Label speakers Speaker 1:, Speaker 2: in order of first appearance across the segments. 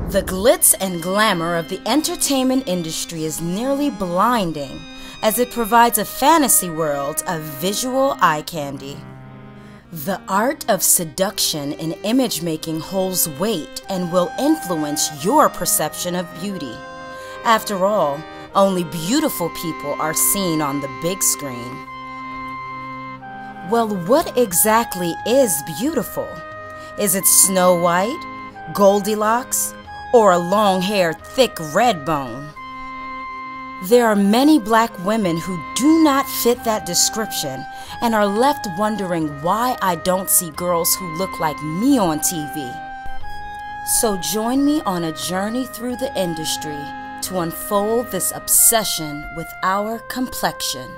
Speaker 1: The glitz and glamour of the entertainment industry is nearly blinding, as it provides a fantasy world of visual eye candy. The art of seduction in image making holds weight and will influence your perception of beauty. After all, only beautiful people are seen on the big screen. Well, what exactly is beautiful? Is it Snow White, Goldilocks, or a long-haired, thick red bone? There are many black women who do not fit that description and are left wondering why I don't see girls who look like me on TV. So join me on a journey through the industry to unfold this obsession with our complexion.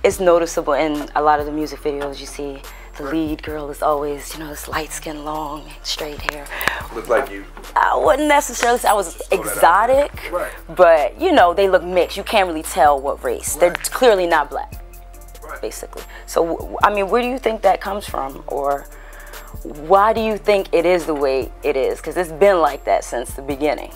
Speaker 1: It's noticeable in a lot of the music videos you see. The lead girl is always, this light skin, long, straight hair.
Speaker 2: Look like you.
Speaker 1: I wouldn't necessarily say I was exotic,
Speaker 2: right.
Speaker 1: But they look mixed. You can't really tell what race. Right. They're clearly not black, right. Basically. So, I mean, where do you think that comes from? Or why do you think it is the way it is? Because it's been like that since the beginning.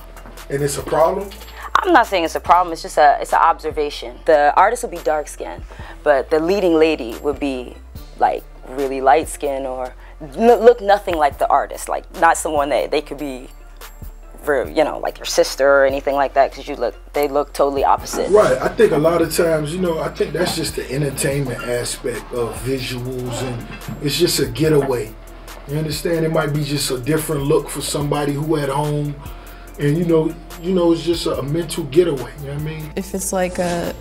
Speaker 2: And it's a problem?
Speaker 1: I'm not saying it's a problem, it's just it's an observation. The artist would be dark skinned, but the leading lady would be like really light skinned or look nothing like the artist, like not someone that they could be, like your sister or anything like that, because they look totally opposite.
Speaker 2: Right, I think a lot of times, I think that's just the entertainment aspect of visuals, and it's just a getaway. You understand? It might be just a different look for somebody who at home. And it's just a mental getaway, you know what I mean?
Speaker 3: If it's like a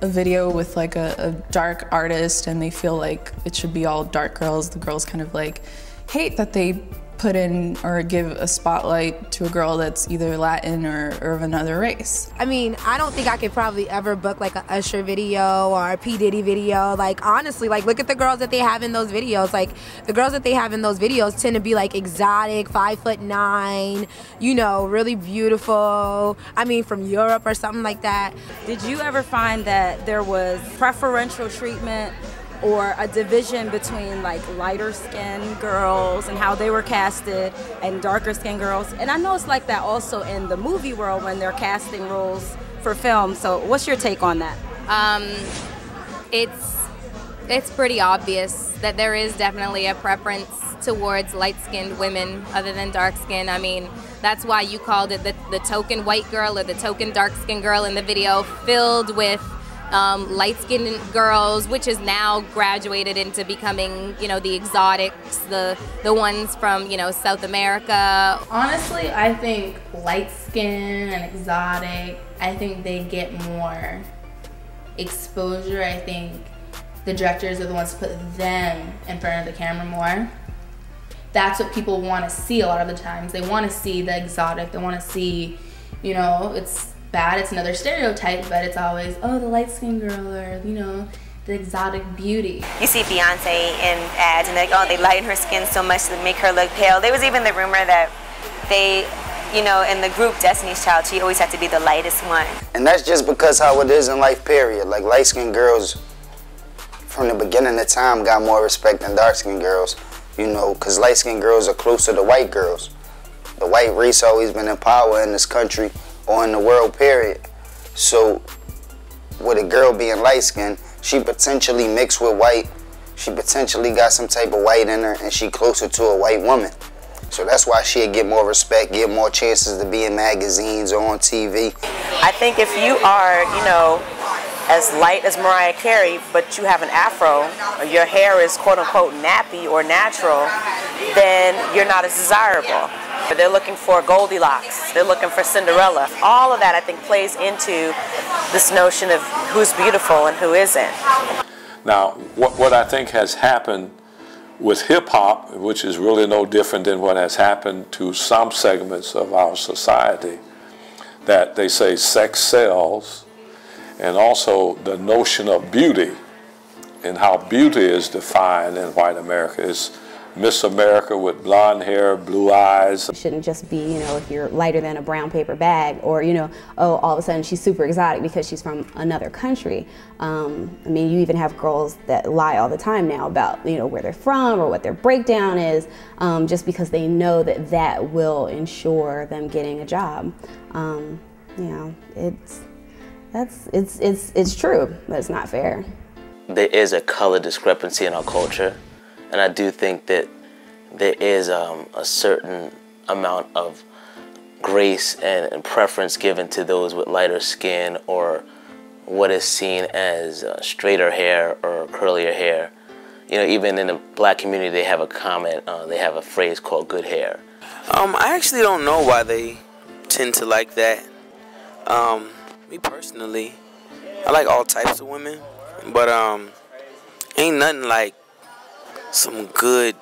Speaker 3: video with like a dark artist and they feel like it should be all dark girls, the girls kind of like hate that they put in or give a spotlight to a girl that's either Latin or of another race.
Speaker 4: I mean, I don't think I could probably ever book like a Usher video or a P. Diddy video. Like, honestly, like, look at the girls that they have in those videos. Like, the girls that they have in those videos tend to be like exotic, 5'9", really beautiful. I mean, from Europe or something like that.
Speaker 1: Did you ever find that there was preferential treatment or a division between like lighter skinned girls and how they were casted and darker skinned girls? And I know it's like that also in the movie world when they're casting roles for film. So what's your take on that?
Speaker 5: It's pretty obvious that there is definitely a preference towards light-skinned women other than dark-skinned. I mean, that's why you called it the token white girl or the token dark-skinned girl in the video, filled with light-skinned girls, which is now graduated into becoming, the exotics, the ones from, South America.
Speaker 6: Honestly, I think light skin and exotic, I think they get more exposure. I think the directors are the ones to put them in front of the camera more. That's what people want to see a lot of the times. They want to see the exotic. They want to see, it's bad, it's another stereotype, but it's always, oh, the light-skinned girl, or the exotic beauty.
Speaker 7: You see Beyonce in ads and they're like, oh, they lighten her skin so much to make her look pale. There was even the rumor that they, in the group Destiny's Child, she always had to be the lightest one.
Speaker 8: And that's just because how it is in life, period. Like, light-skinned girls from the beginning of time got more respect than dark-skinned girls, because light-skinned girls are closer to white girls. The white race always been in power in this country or in the world, period. So with a girl being light-skinned, she potentially mixed with white, she potentially got some type of white in her, and she closer to a white woman. So that's why she'd get more respect, get more chances to be in magazines or on TV.
Speaker 9: I think if you are, as light as Mariah Carey, but you have an afro, or your hair is quote-unquote nappy or natural, then you're not as desirable. They're looking for Goldilocks, they're looking for Cinderella. All of that, I think, plays into this notion of who's beautiful and who isn't.
Speaker 10: Now, what I think has happened with hip-hop, which is really no different than what has happened to some segments of our society, that they say sex sells, and also the notion of beauty and how beauty is defined in white America is Miss America with blonde hair, blue eyes.
Speaker 11: It shouldn't just be, you know, if you're lighter than a brown paper bag, or, you know, oh, all of a sudden she's super exotic because she's from another country. I mean, you even have girls that lie all the time now about, you know, where they're from or what their breakdown is, just because they know that that will ensure them getting a job. You know, it's true, but it's not fair.
Speaker 12: There is a color discrepancy in our culture. And I do think that there is a certain amount of grace and preference given to those with lighter skin or what is seen as straighter hair or curlier hair. You know, even in the black community, they have a comment, they have a phrase called good hair.
Speaker 13: I actually don't know why they tend to like that. Me personally, I like all types of women, but ain't nothing like some good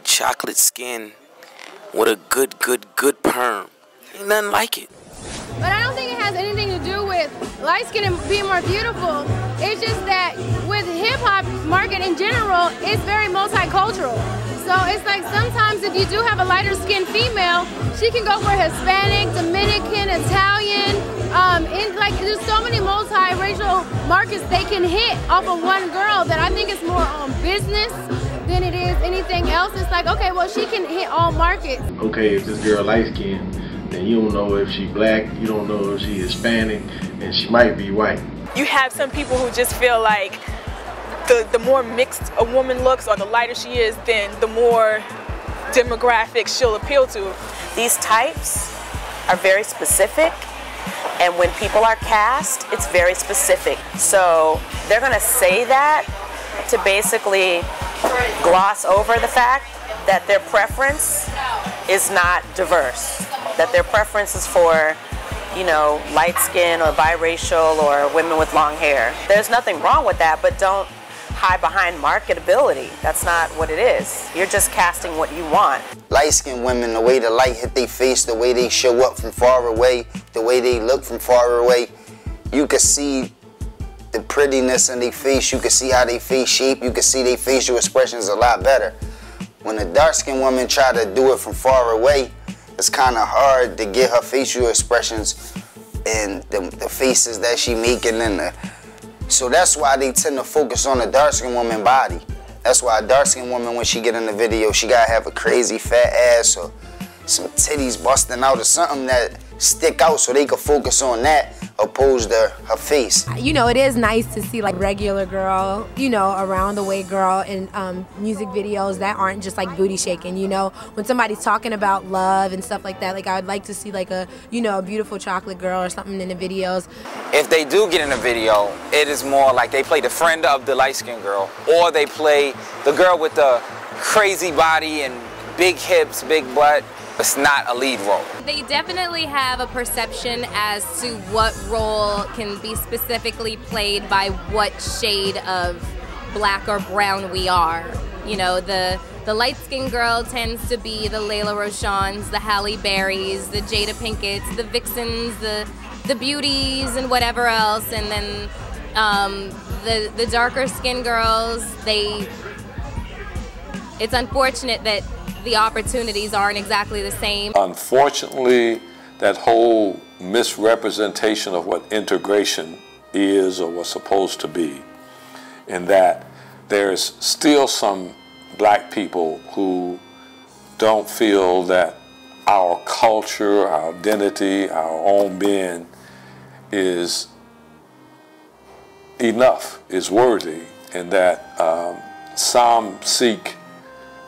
Speaker 13: chocolate skin with a good perm. Ain't nothing like it.
Speaker 14: But I don't think it has anything to do with light skin and being more beautiful. It's just that with hip-hop market in general, it's very multicultural. So it's like sometimes if you do have a lighter skinned female, she can go for Hispanic, Dominican, Italian, there's so many multiracial markets they can hit off of one girl that I think is more on business than it is anything else. It's like, okay, well, she can hit all markets.
Speaker 15: Okay, if this girl light skinned, then you don't know if she black, you don't know if she Hispanic, and she might be white.
Speaker 16: You have some people who just feel like the more mixed a woman looks or the lighter she is, then the more demographics she'll appeal to.
Speaker 9: These types are very specific, and when people are cast, it's very specific. So they're gonna say that to basically gloss over the fact that their preference is not diverse, that their preference is for, you know, light skin or biracial or women with long hair. There's nothing wrong with that, but don't hide behind marketability. That's not what it is. You're just casting what you want.
Speaker 8: Light-skinned women, the way the light hit their face, the way they show up from far away, the way they look from far away, you can see the prettiness in their face, you can see how they face shape, you can see their facial expressions a lot better. When a dark-skinned woman try to do it from far away, it's kind of hard to get her facial expressions and the faces that she making so that's why they tend to focus on the dark-skinned woman body. That's why a dark-skinned woman, when she get in the video, she gotta have a crazy fat ass or some titties busting out or something that stick out so they can focus on that opposed to her face.
Speaker 4: You know, it is nice to see like regular girl, you know, around the way girl in music videos that aren't just like booty shaking, you know. When somebody's talking about love and stuff like that, like I would like to see like a, you know, a beautiful chocolate girl or something in the videos.
Speaker 17: If they do get in a video, it is more like they play the friend of the light-skinned girl, or they play the girl with the crazy body and big hips, big butt. It's not a lead role.
Speaker 5: They definitely have a perception as to what role can be specifically played by what shade of black or brown we are. You know, the light-skinned girl tends to be the Layla Rochons, the Halle Berrys, the Jada Pinkett's, the Vixens, the Beauties, and whatever else. And then the darker-skinned girls, it's unfortunate that the opportunities aren't exactly the same.
Speaker 10: Unfortunately, that whole misrepresentation of what integration is or was supposed to be, and that there's still some black people who don't feel that our culture, our identity, our own being is enough, is worthy, and that some seek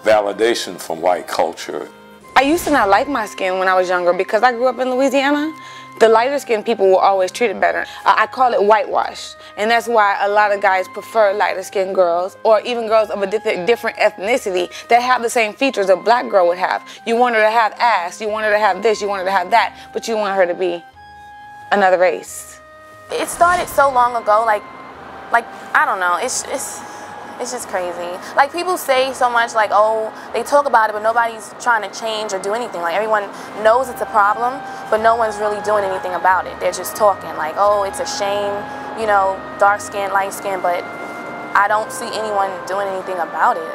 Speaker 10: validation from white culture.
Speaker 18: I used to not like my skin when I was younger because I grew up in Louisiana. The lighter skinned people were always treated better. I call it whitewashed, and that's why a lot of guys prefer lighter skinned girls or even girls of a different ethnicity that have the same features a black girl would have. You want her to have ass, you want her to have this, you want her to have that, but you want her to be another race.
Speaker 6: It started so long ago, like I don't know, it's just crazy. Like, people say so much, like, oh, they talk about it, but nobody's trying to change or do anything. Like, everyone knows it's a problem, but no one's really doing anything about it. They're just talking, like, oh, it's a shame, you know, dark skin, light skin, but I don't see anyone doing anything about it.